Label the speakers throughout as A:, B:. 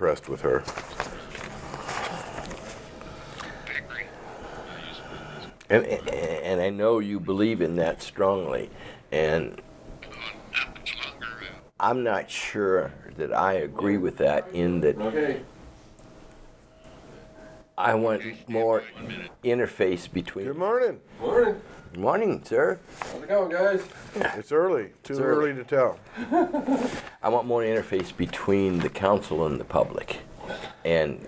A: impressed with her.
B: And I know you believe in that strongly, and I'm not sure that I agree with that in that I want more interface between...
A: Good morning.
C: Morning.
B: Morning, sir.
C: How's it going, guys?
A: It's early. Too early to tell.
B: I want more interface between the council and the public. And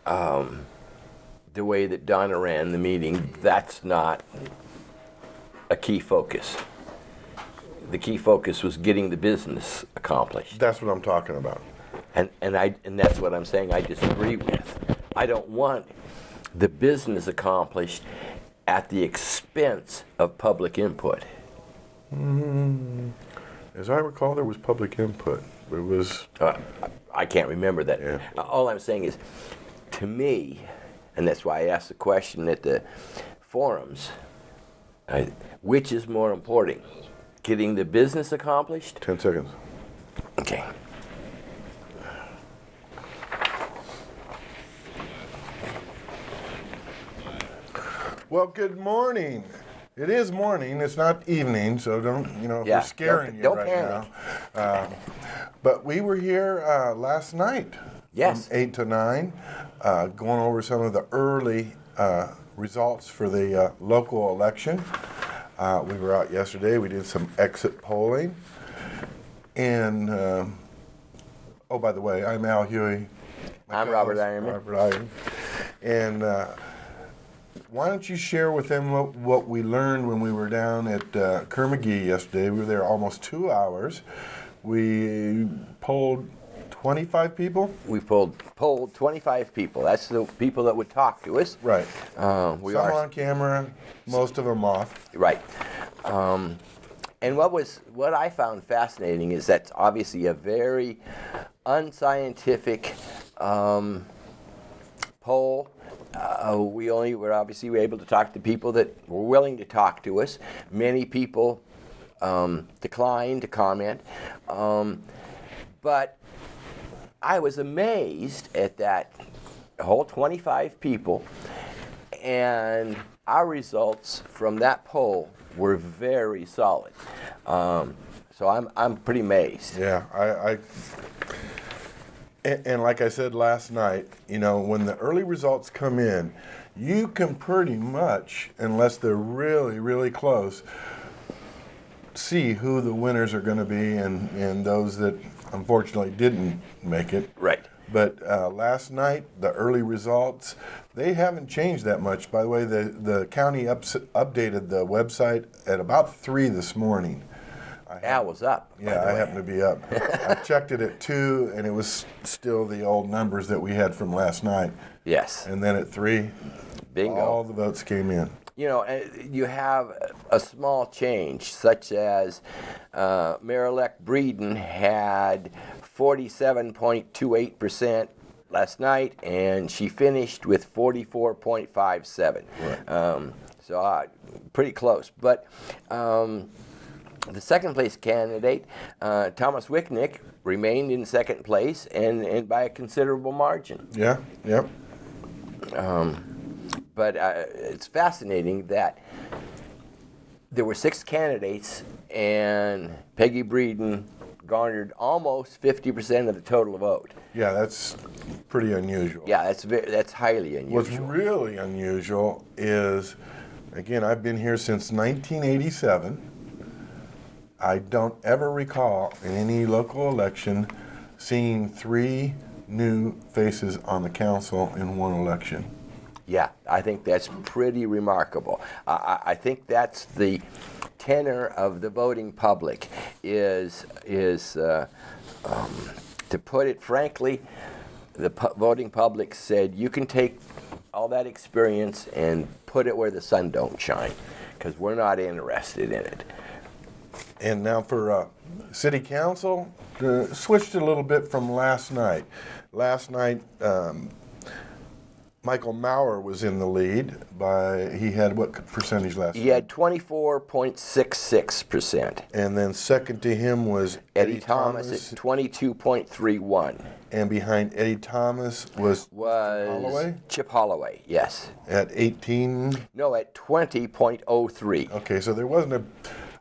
B: the way that Donna ran the meeting, that's not a key focus. The key focus was getting the business accomplished.
A: That's what I'm talking about.
B: And that's what I'm saying I disagree with. I don't want the business accomplished at the expense of public input.
A: As I recall, there was public input. It was...
B: I can't remember that.
A: Yeah.
B: All I'm saying is, to me, and that's why I asked the question at the forums, which is more important, getting the business accomplished?
A: 10 seconds.
B: Okay.
A: Well, good morning. It is morning. It's not evening, so don't, if we're scaring you
B: don't
A: right
B: panic.
A: now. But we were here last night.
B: Yes.
A: From 8 to 9, going over some of the early results for the local election. We were out yesterday. We did some exit polling. And, oh, by the way, I'm Al Huey.
B: I'm Robert Eierman.
A: Robert Eierman. And why don't you share with them what we learned when we were down at Kerr-McGee yesterday. We were there almost 2 hours. We polled 25 people?
B: We polled 25 people. That's the people that would talk to us.
A: Right.
B: Some
A: on camera, most of them off.
B: Right. And what I found fascinating is that's obviously a very unscientific poll. We were obviously able to talk to people that were willing to talk to us. Many people declined to comment. But I was amazed at that whole 25 people, and our results from that poll were very solid. So I'm pretty amazed.
A: Yeah, and like I said last night, when the early results come in, you can pretty much, unless they're really, really close, see who the winners are going to be and those that unfortunately didn't make it.
B: Right.
A: But last night, the early results, they haven't changed that much. By the way, the county updated the website at about 3 this morning.
B: Al was up.
A: Yeah, I happen to be up. I checked it at 2, and it was still the old numbers that we had from last night.
B: Yes.
A: And then at 3,
B: bingo,
A: all the votes came in.
B: You have a small change, such as Mayor-elect Breeden had 47.28% last night, and she finished with 44.57.
A: Right.
B: So pretty close. But the second place candidate, Thomas Wicknick, remained in second place and by a considerable margin.
A: Yeah, yep.
B: But it's fascinating that there were 6 candidates, and Peggy Breeden garnered almost 50% of the total vote.
A: Yeah, that's pretty unusual.
B: Yeah, that's highly unusual.
A: What's really unusual is, again, I've been here since 1987. I don't ever recall in any local election seeing 3 new faces on the council in one election.
B: Yeah, I think that's pretty remarkable. I think that's the tenor of the voting public is to put it frankly, the voting public said you can take all that experience and put it where the sun don't shine, because we're not interested in it.
A: And now for city council, switched a little bit from last night. Last night, Michael Maurer was in the lead he had what percentage last
B: He had 24.66%.
A: And then second to him was
B: Eddie Thomas at 22.31.
A: And behind Eddie Thomas was Holloway?
B: Chip Holloway, yes.
A: At 18?
B: No, at 20.03.
A: Okay, so there wasn't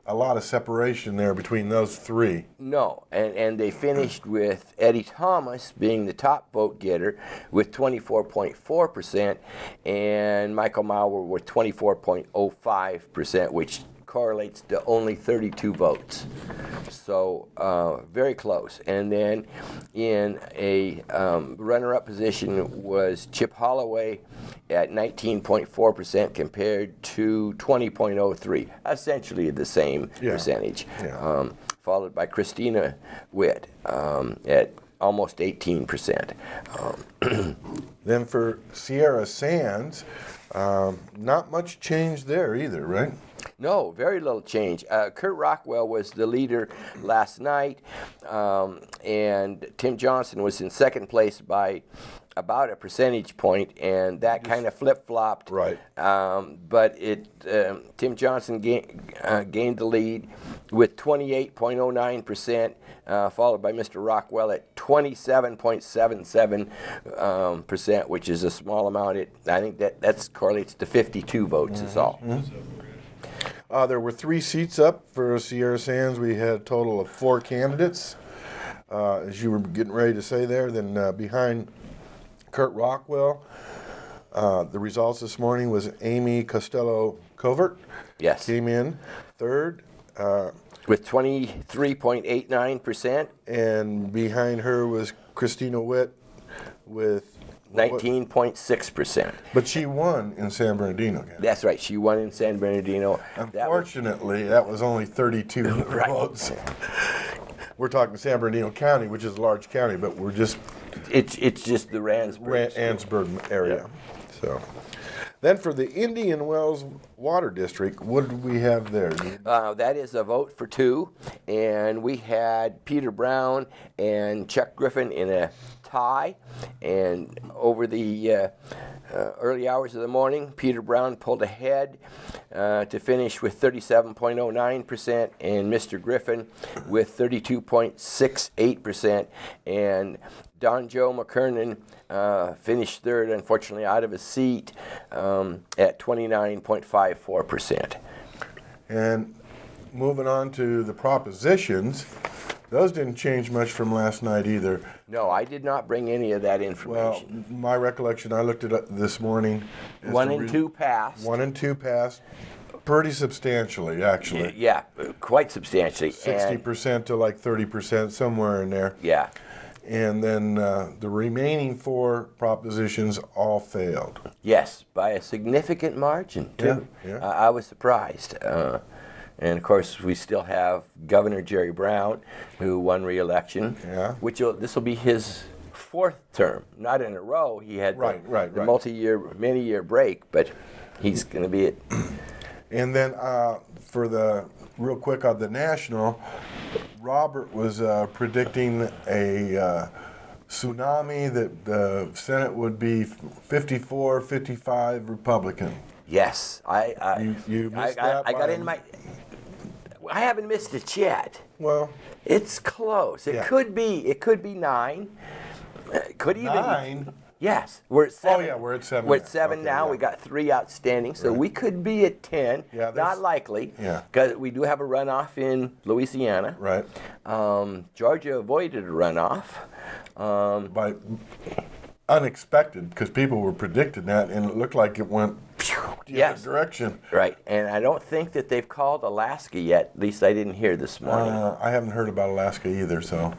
A: a lot of separation there between those three.
B: No, and they finished with Eddie Thomas being the top vote getter with 24.4% and Michael Maurer with 24.05%, which correlates to only 32 votes. So very close. And then in a runner-up position was Chip Holloway at 19.4% compared to 20.03, essentially the same percentage.
A: Yeah.
B: Followed by Christina Witt at almost 18%.
A: Then for Sierra Sands, not much change there either, right?
B: No, very little change. Kurt Rockwell was the leader last night, and Tim Johnson was in second place by about a percentage point, and that kind of flip-flopped.
A: Right.
B: But Tim Johnson gained the lead with 28.09%, followed by Mr. Rockwell at 27.77%, which is a small amount. I think that correlates to 52 votes is all.
A: There were 3 seats up for Sierra Sands. We had a total of 4 candidates, as you were getting ready to say there. Then behind Kurt Rockwell, the results this morning was Amy Costello-Covert.
B: Yes.
A: Came in third.
B: With 23.89%.
A: And behind her was Christina Witt with
B: 19.6%.
A: But she won in San Bernardino.
B: That's right. She won in San Bernardino.
A: Unfortunately, that was only 32 votes. We're talking San Bernardino County, which is a large county, but we're just...
B: It's just the
A: Randsburg area. Yep. So, then for the Indian Wells Water District, what did we have there?
B: That is a vote for 2, and we had Peter Brown and Chuck Griffin in a tie, and over the early hours of the morning, Peter Brown pulled ahead to finish with 37.09%, and Mr. Griffin with 32.68%, and Don Joe McKernan finished third, unfortunately out of his seat, at 29.54%.
A: And moving on to the propositions, those didn't change much from last night either.
B: No, I did not bring any of that information.
A: Well, my recollection, I looked it up this morning.
B: 1 and 2 passed.
A: 1 and 2 passed pretty substantially, actually.
B: Yeah, quite substantially.
A: 60% to like 30%, somewhere in there.
B: Yeah.
A: And then the remaining 4 propositions all failed.
B: Yes, by a significant margin, too.
A: Yeah.
B: I was surprised. And, of course, we still have Governor Jerry Brown, who won re-election.
A: Yeah.
B: This will be his 4th term. Not in a row. He had the multi-year, many-year break, but he's going to be it.
A: And then for the, real quick on the national, Robert was predicting a tsunami that the Senate would be 54-55 Republican.
B: Yes,
A: you missed that.
B: I got in my. I haven't missed it yet.
A: Well,
B: it's close. It could be. It could be 9. It could even
A: 9.
B: Yes, we're at 7.
A: Oh yeah, we're at 7.
B: We're at 7 now. We got 3 outstanding, so we could be at 10.
A: Yeah,
B: not likely.
A: Yeah.
B: Because we do have a runoff in Louisiana.
A: Right.
B: Georgia avoided a runoff.
A: By unexpected, because people were predicting that, and it looked like it went the other direction.
B: Right, and I don't think that they've called Alaska yet. At least I didn't hear this morning.
A: I haven't heard about Alaska either, so.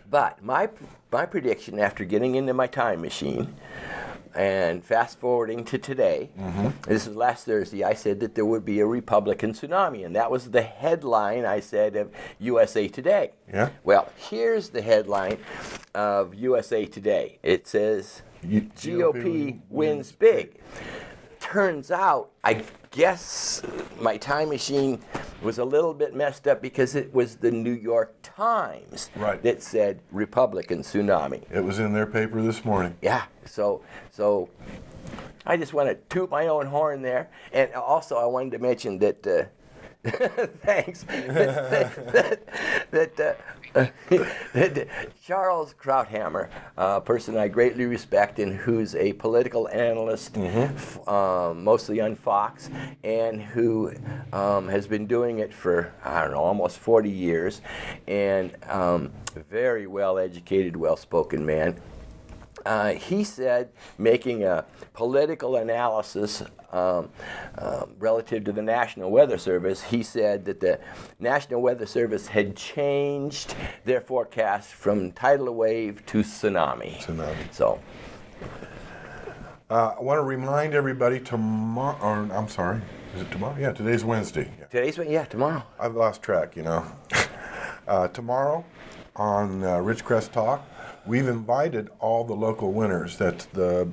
B: But my prediction after getting into my time machine and fast forwarding to today, this is last Thursday, I said that there would be a Republican tsunami, and that was the headline I said of USA Today.
A: Yeah.
B: Well, here's the headline of USA Today. It says, GOP wins big. Turns out, I guess my time machine was a little bit messed up because it was the New York Times that said Republican tsunami.
A: It was in their paper this morning.
B: Yeah, so I just want to toot my own horn there. And also I wanted to mention that, thanks, that Charles Krauthammer, a person I greatly respect and who's a political analyst, mostly on Fox, and who has been doing it for, I don't know, almost 40 years, and very well-educated, well-spoken man. He said, making a political analysis relative to the National Weather Service, he said that the National Weather Service had changed their forecast from tidal wave to tsunami. So,
A: I want to remind everybody tomorrow, or I'm sorry, is it tomorrow? Yeah, today's Wednesday.
B: Tomorrow.
A: I've lost track, Tomorrow on Ridgecrest Talk, we've invited all the local winners. That's the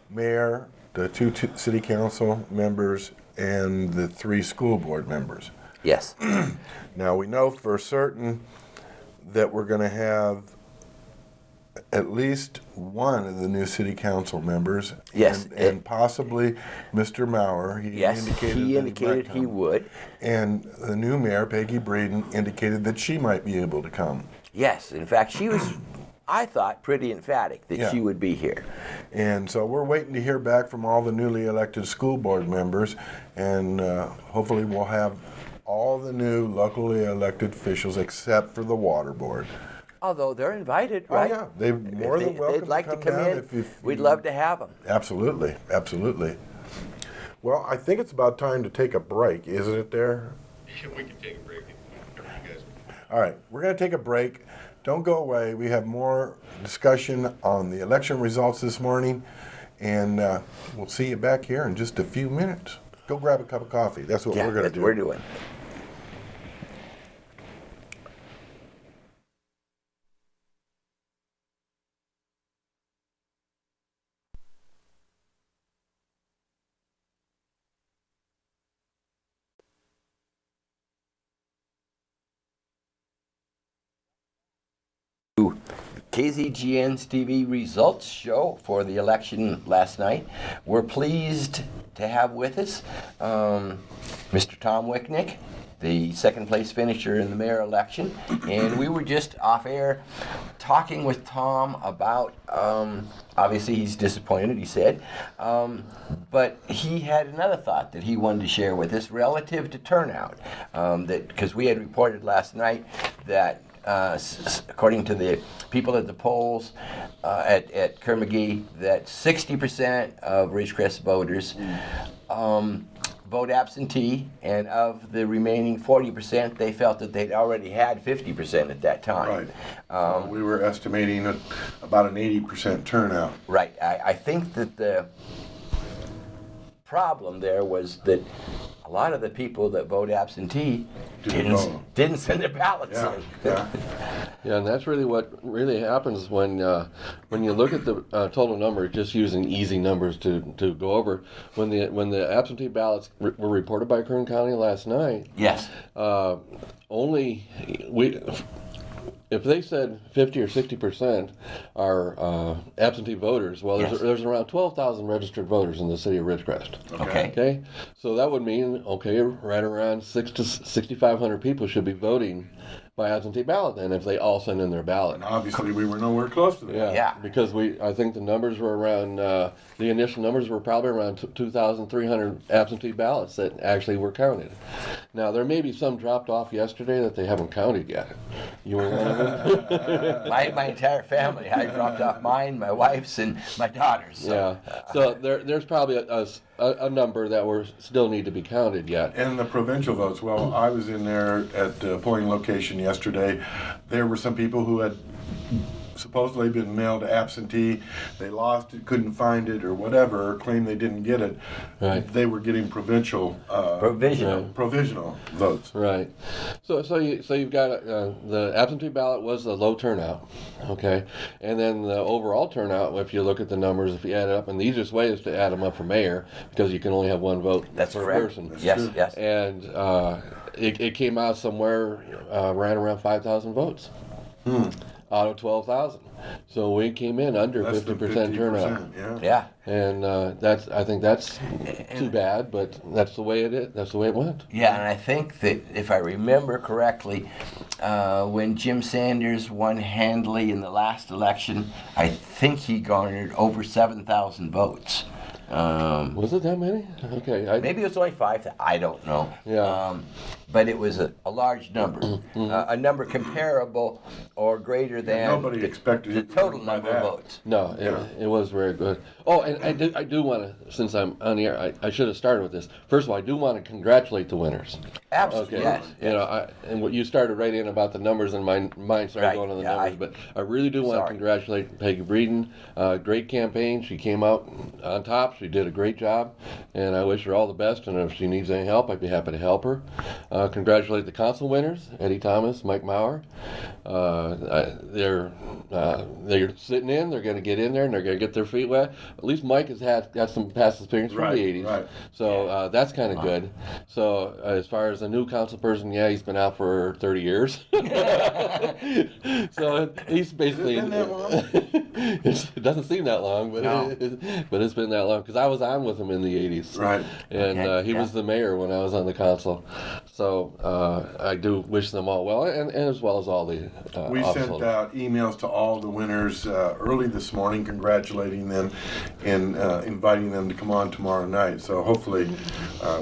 A: mayor, the 2 city council members, and the 3 school board members.
B: Yes.
A: Now, we know for certain that we're going to have at least one of the new city council members.
B: Yes.
A: And possibly Mr. Maurer.
B: He indicated he would.
A: And the new mayor, Peggy Braden, indicated that she might be able to come.
B: Yes. In fact, she was, I thought, pretty emphatic that she would be here.
A: And so we're waiting to hear back from all the newly elected school board members, and hopefully we'll have all the new locally elected officials except for the water board.
B: Although they're invited, right?
A: Oh, yeah. They're more than welcome
B: they'd like
A: to come
B: in. We'd love to have them.
A: Absolutely, absolutely. Well, I think it's about time to take a break, isn't it there?
C: Yeah, we can take a break. You guys.
A: All right, we're going to take a break. Don't go away. We have more discussion on the election results this morning, and we'll see you back here in just a few minutes. Go grab a cup of coffee. That's what we're going to do.
B: We're doing. KZGN-TV results show for the election last night. We're pleased to have with us Mr. Tom Wicknick, the second place finisher in the mayor election, and we were just off air talking with Tom about, obviously he's disappointed, he said, but he had another thought that he wanted to share with us relative to turnout, because we had reported last night that according to the people at the polls at Kerr-McGee, that 60% of Ridgecrest voters vote absentee, and of the remaining 40%, they felt that they'd already had 50% at that time.
A: Right. We were estimating about an 80% turnout.
B: Right. I think that the problem there was that a lot of the people that vote absentee didn't send their ballots in.
D: Yeah, and that's really what really happens when you look at the total number, just using easy numbers to go over. When the absentee ballots were reported by Kern County last night,
B: yes,
D: if they said 50 or 60% are absentee voters, well, there's around 12,000 registered voters in the city of Ridgecrest. Okay. So that would mean, right around 600 to 6,500 people should be voting by absentee ballot then, if they all send in their ballot.
A: And obviously we were nowhere close to that.
D: Yeah. Because I think the numbers were around, the initial numbers were probably around 2,300 absentee ballots that actually were counted. Now, there may be some dropped off yesterday that they haven't counted yet. You were one of them?
B: my entire family. I dropped off mine, my wife's, and my daughter's. So.
D: Yeah. So there's probably a number that still need to be counted yet.
A: And the provincial votes, well, I was in there at the polling location yesterday. There were some people who had supposedly been mailed absentee. They lost it, couldn't find it, or whatever, or claimed they didn't get it.
D: Right.
A: They were getting provisional votes.
D: Right. So you've got the absentee ballot was the low turnout, okay, and then the overall turnout. If you look at the numbers, if you add it up, and the easiest way is to add them up for mayor because you can only have one vote per person.
B: Yes.
D: And it came out somewhere right around 5,000 votes. out of 12,000. So we came in under
A: Less than
D: 50% turnout.
A: Yeah.
B: Yeah.
D: And I think that's too bad, but that's the way it is. That's the way it went.
B: Yeah, and I think that if I remember correctly, when Jim Sanders won handily in the last election, I think he garnered over 7,000 votes.
D: Was it that many? Okay.
B: Maybe it was only 5,000. I don't know.
D: Yeah.
B: But it was a large number, a number comparable or greater than
A: Nobody expected
B: the
A: it to
B: total
A: win by
B: number of
A: that.
B: votes.
D: No, it was very good. Oh, and I do want to, since I'm on the air, I should have started with this. First of all, I do want to congratulate the winners.
B: Absolutely,
D: Okay.
B: yes.
D: You know, and what you started right in about the numbers, and my mind started
B: Right,
D: going on the
B: yeah,
D: numbers. But I really do want to
B: sorry.
D: congratulate Peggy Breeden. Great campaign. She came out on top. She did a great job, and I wish her all the best. And if she needs any help, I'd be happy to help her. Congratulate the council winners: Eddie Thomas, Mike Maurer. They're sitting in. They're going to get in there, and they're going to get their feet wet. At least Mike has got some past experience from the 80s.
A: Right.
D: So that's kind of good. So as far as a new council person, yeah, he's been out for 30 years. So he's basically.
A: Has it been that long?
D: It doesn't seem that long, but
B: No.
D: but it's been that long because I was on with him in the 80s.
A: Right.
D: And
B: Okay,
D: he
B: yeah.
D: was the mayor when I was on the council. So I do wish them all well, and as well as all the
A: We
D: office
A: sent
D: holders.
A: out emails to all the winners early this morning, congratulating them and inviting them to come on tomorrow night. So hopefully,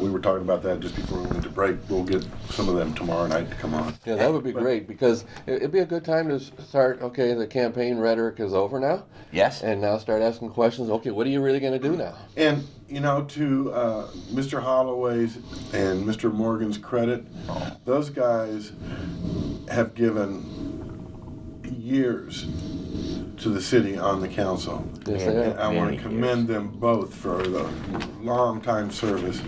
A: we were talking about that just before we went to break. We'll get some of them tomorrow night to come on.
D: Yeah, that would be great because it'd be a good time to start. Okay, the campaign rhetoric is over now,
B: Yes.
D: and now start asking questions. Okay, what are you really going to do now?
A: And, you know, to Mr. Holloway's and Mr. Morgan's credit, those guys have given years to the city on the council.
D: Yes, they
A: And
D: are.
A: I want
B: Many
A: to commend them both for the long time service.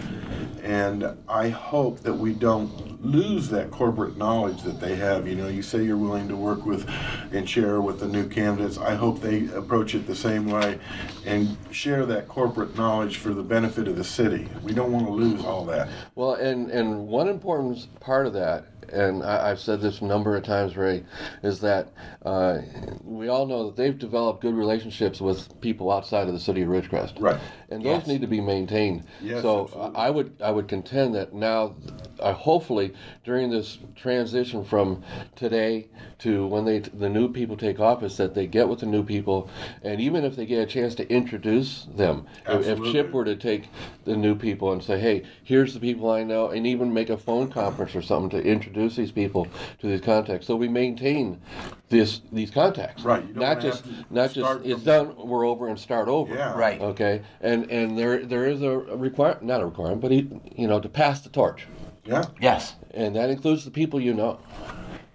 A: And I hope that we don't lose that corporate knowledge that they have. You know, you say you're willing to work with and share with the new candidates. I hope they approach it the same way and share that corporate knowledge for the benefit of the city. We don't want to lose all that.
D: Well, and one important part of that, and I've said this a number of times, Ray, is that we all know that they've developed good relationships with people outside of the city of Ridgecrest.
A: Right.
D: And those
B: Yes.
D: need to be maintained.
A: Yes,
D: so
A: absolutely.
D: I would contend that now, hopefully, during this transition from today to when the new people take office, that they get with the new people, and even if they get a chance to introduce them, if
A: Absolutely.
D: Chip were to take the new people and say, hey, here's the people I know, and even make a phone conference or something to introduce these people to these contacts, so we maintain these contacts.
A: Right, you don't
D: Not
A: wanna
D: just
A: have to
D: not just
A: start
D: it's
A: from-
D: done, we're over and start over.
A: Yeah.
B: Right.
D: Okay, and there is a requirement, not a requirement, but to pass the torch,
A: Yeah.
B: Yes.
D: and that includes the people you know.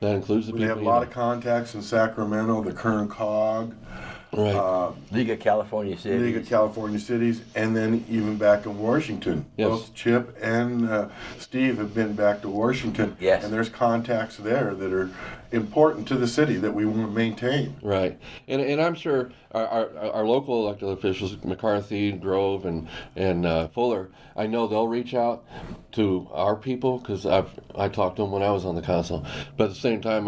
D: That includes the
A: We
D: people
A: have a
D: you
A: lot
D: know.
A: of contacts in Sacramento, the Kern Cog,
D: Right.
B: League of California Cities.
A: League of California Cities, and then even back in Washington.
D: Yes.
A: Both Chip and Steve have been back to Washington.
B: Yes.
A: And there's contacts there that are important to the city that we want to maintain.
D: Right, and I'm sure our local elected officials, McCarthy, Grove, and Fuller, I know they'll reach out to our people because I talked to them when I was on the council. But at the same time,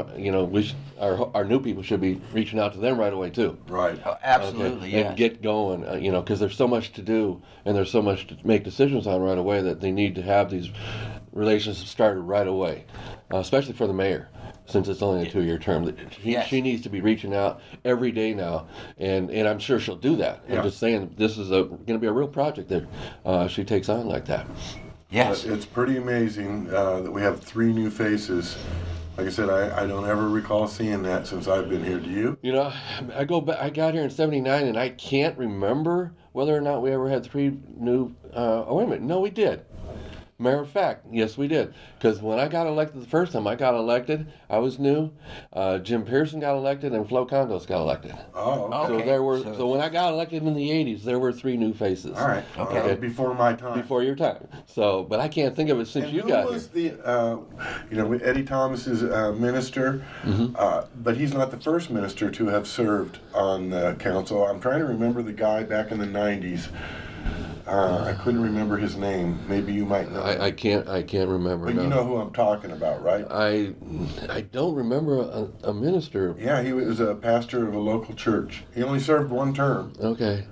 D: our new people should be reaching out to them right away too.
A: Right.
B: Oh, absolutely,
D: Okay?
B: yes.
D: And get going, because there's so much to do and there's so much to make decisions on right away that they need to have these relationships started right away, especially for the mayor. Since it's only a 2-year term,
B: Yes.
D: she needs to be reaching out every day now, and I'm sure she'll do that.
A: Yeah.
D: I'm just saying this is going to be a real project that she takes on like that.
B: Yes.
A: But it's pretty amazing that we have 3 new faces. Like I said, I don't ever recall seeing that since I've been here. Do you?
D: You know, I go back. I got here in '79, and I can't remember whether or not we ever had 3 new. Oh wait a minute, no, we did. Matter of fact, yes, we did. Because when I got elected the first time, I was new. Jim Pearson got elected, and Flo Condos got elected.
A: Oh, okay.
D: So
B: Okay,
D: there were.
B: so-
D: So when I got elected in the '80s, there were 3 new faces.
A: All right.
B: Okay.
A: Before my time.
D: Before your time. So, but I can't think of it since
A: And
D: you
A: who
D: got
A: was
D: here.
A: the, Eddie Thomas is a minister, but he's not the first minister to have served on the council. I'm trying to remember the guy back in the 90s. I couldn't remember his name. Maybe you might know.
D: I can't remember.
A: But
D: no.
A: you know who I'm talking about, right?
D: I don't remember a minister.
A: Yeah, he was a pastor of a local church. He only served one term.
D: Okay.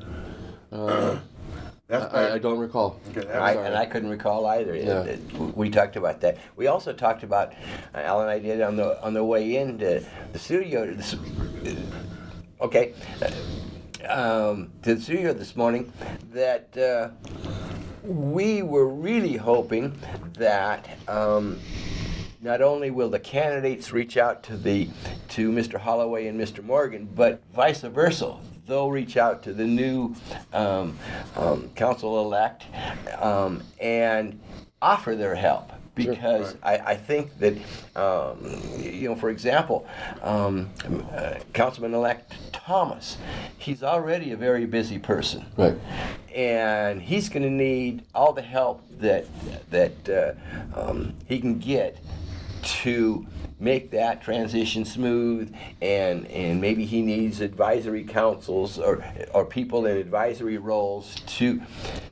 D: I don't recall.
A: Okay,
B: And I couldn't recall either.
D: Yeah.
B: We talked about that. We also talked about, Al and I did on the way into the studio. To the studio this morning, that we were really hoping that not only will the candidates reach out to Mr. Holloway and Mr. Morgan, but vice versa. They'll reach out to the new council-elect and offer their help. Because I think that, for example, Councilman-elect Thomas, he's already a very busy person.
D: Right.
B: And he's going to need all the help that he can get to make that transition smooth, and maybe he needs advisory councils or people in advisory roles to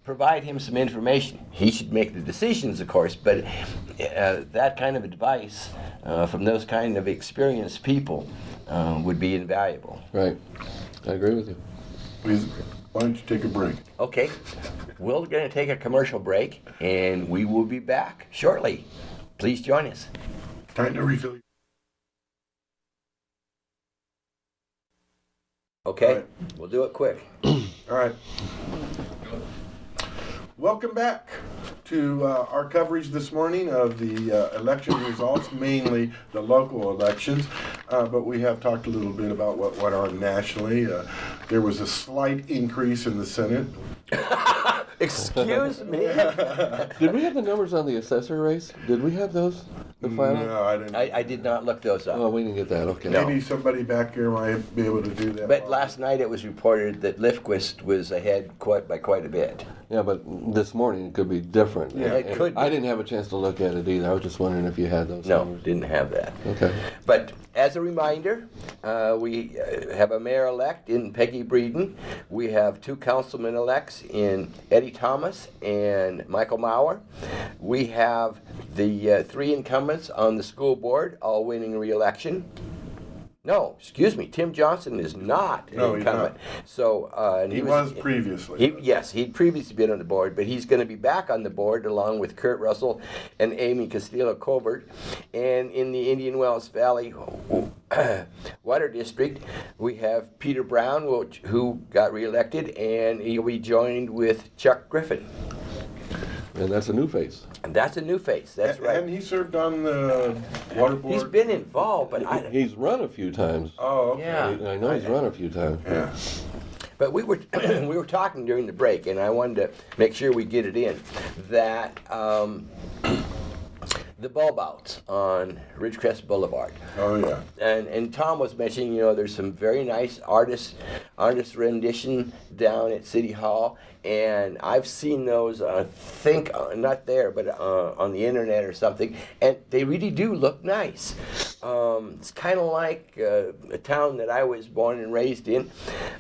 B: provide him some information. He should make the decisions, of course, but that kind of advice from those kind of experienced people would be invaluable.
D: Right. I agree with you.
A: Please, why don't you take a break?
B: Okay, we're going to take a commercial break, and we will be back shortly. Please join us.
A: Time to refill.
B: Okay,
A: right.
B: We'll do it quick.
A: All right. Welcome back to our coverage this morning of the election results, mainly the local elections. But we have talked a little bit about what went on nationally. There was a slight increase in the Senate.
B: Excuse me?
D: Did we have the numbers on the assessor race? Did we have those? The final?
A: No, I didn't.
B: I did not look those up.
D: Oh, we didn't get that. Okay.
A: Maybe somebody back here might be able to do that.
B: But last night it was reported that Lifquist was ahead by quite a bit.
D: Yeah, but this morning it could be different.
A: Yeah,
B: it could be.
D: I didn't have a chance to look at it either. I was just wondering if you had those
B: No,
D: numbers.
B: didn't have that.
D: Okay.
B: But as a reminder, we have a mayor-elect in Peggy Breeden. We have two councilmen-elects in Eddie Thomas and Michael Mauer. We have the three incumbents on the school board, all winning re-election. No, excuse me, Tim Johnson is not an incumbent. So, and
A: he was previously.
B: He'd previously been on the board, but he's going to be back on the board along with Kurt Russell and Amy Castillo-Colbert. And in the Indian Wells Valley Water District, we have Peter Brown, who got reelected, and he'll be joined with Chuck Griffin.
D: And that's a new face.
B: And that's a new face, that's right.
A: And he served on the water board?
B: He's been involved, but
D: He's run a few times.
A: Oh, okay.
B: Yeah.
D: I know he's run a few times.
A: Yeah.
B: But we were we were talking during the break, and I wanted to make sure we get it in, that the bulb outs on Ridgecrest Boulevard.
A: Oh, yeah.
B: And Tom was mentioning, there's some very nice artist rendition down at City Hall, and I've seen those, I think, not there, but on the internet or something, and they really do look nice. It's kind of like a town that I was born and raised in.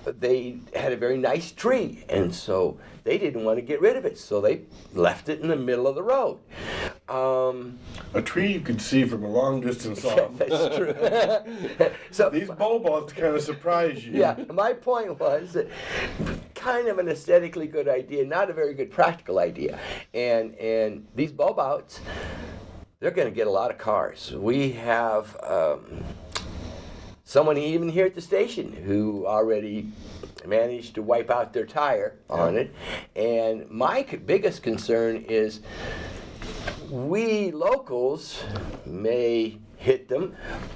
B: They had a very nice tree, and so they didn't want to get rid of it, so they left it in the middle of the road.
A: A tree you could see from a long distance off.
B: That's true. So
A: these bulb outs kind of surprise you.
B: Yeah, my point was that kind of an aesthetically good idea, not a very good practical idea. And these bulb outs, they're going to get a lot of cars. We have someone even here at the station who already managed to wipe out their tire on it. And my biggest concern is we locals may hit them,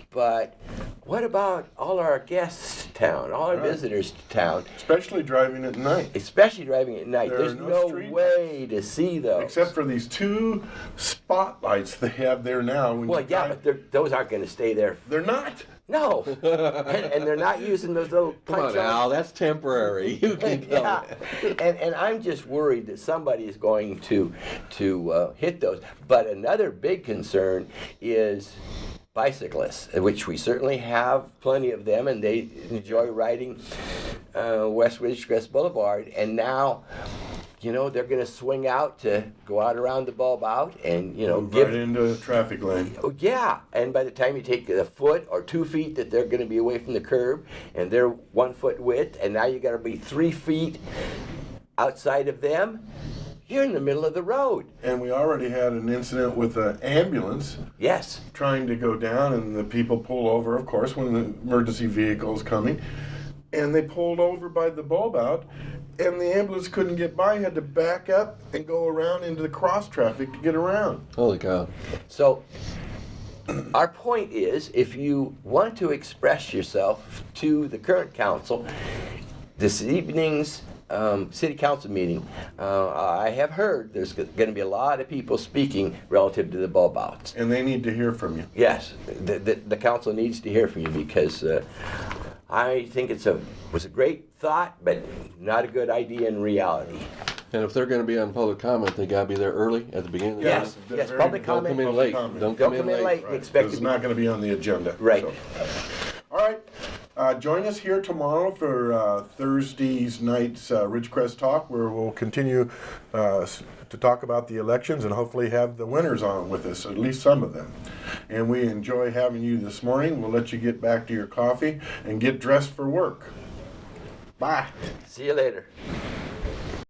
B: but what about all our guests to town, all our visitors to town?
A: Especially driving at night.
B: Especially driving at night. There's no way to see those.
A: Except for these two spotlights they have there now.
B: Well, yeah, but those aren't going to stay there.
A: They're not.
B: No, and they're not using those little punch.
D: Come on, Al, that's temporary. You can
B: yeah, and I'm just worried that somebody is going to hit those. But another big concern is bicyclists, which we certainly have plenty of them, and they enjoy riding West Ridgecrest Boulevard. And now you know, they're going to swing out to go out around the bulb out and, you know,
A: Move
B: give
A: right into the traffic lane.
B: Oh, yeah, and by the time you take a foot or 2 feet that they're going to be away from the curb, and they're 1 foot width, and now you got to be 3 feet outside of them, you're in the middle of the road.
A: And we already had an incident with an ambulance
B: Yes.
A: trying to go down, and the people pull over, of course, when the emergency vehicle is coming. And they pulled over by the bulb out, and the ambulance couldn't get by, had to back up and go around into the cross traffic to get around.
D: Holy cow.
B: So our point is, if you want to express yourself to the current council, this evening's city council meeting, I have heard there's going to be a lot of people speaking relative to the bulb outs.
A: And they need to hear from you.
B: Yes, the council needs to hear from you, because I think was a great thought, but not a good idea in reality.
D: And if they're going to be on public comment, they got to be there early at the beginning of the
B: Yes,
D: meeting.
B: yes,
A: Very
B: public
A: good.
D: Don't
B: comment.
D: come in late.
A: comment.
D: Don't
B: Don't
D: come in late.
B: and expect
A: It's
B: to be.
A: not going to be on the agenda.
B: Right.
A: So. All right. Join us here tomorrow for Thursday's night's Ridgecrest Talk, where we'll continue to talk about the elections and hopefully have the winners on with us, at least some of them. And we enjoy having you this morning. We'll let you get back to your coffee and get dressed for work. Bye.
B: See you later.